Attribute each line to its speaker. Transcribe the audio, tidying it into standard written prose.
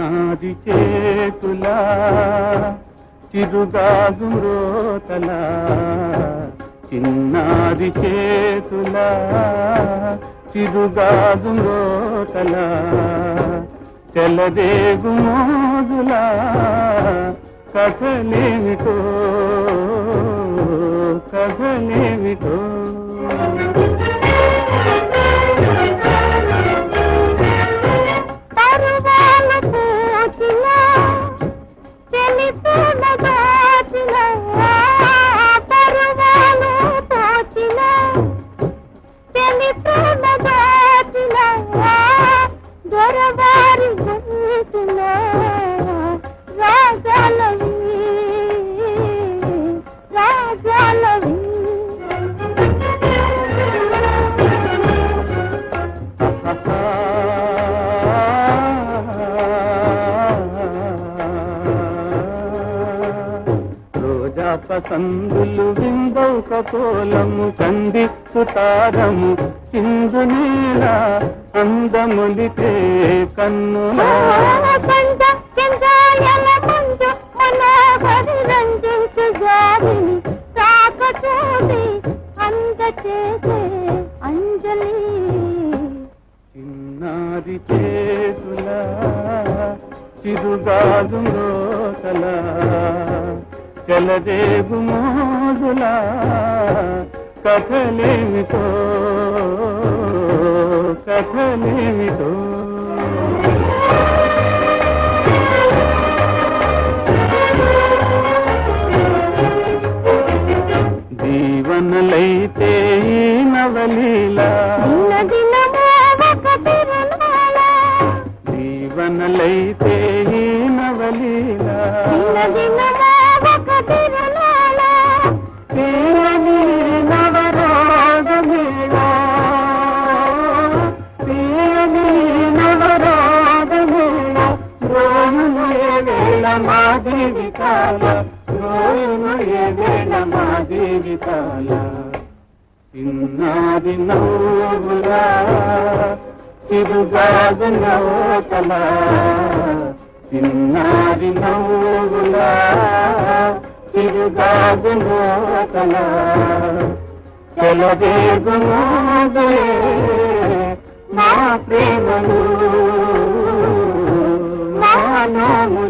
Speaker 1: చిన్నాది చేతులా చిరుగాజు రోతలా చిన్నాది చేతులా చిరుగాజు రోతలా తెల్లదేగు మోజులా కథలేమిటో కథలేమిటో పసందులు విందౌక కోలము కంది సుతారము సింధు నీల అందములితే కన్నులా చిన్నారి చేతులా చిరుగాజు రోతలా తెల్లదేగు మోజులా కథలేమిటో కథలేమిటో దీవనలైతే నవలీలా దీవనలైతే నవలీలా మా జీవితాల రోయును ఏవేళ మా జీవితాల చిన్నాది నవ్వులా చిరుగాజు నవ్వుతలా చిన్నాది నవ్వులా చిరుగాజు నవ్వుతలా తెలదేగు మోజులే మా ప్రేమలు మా నోము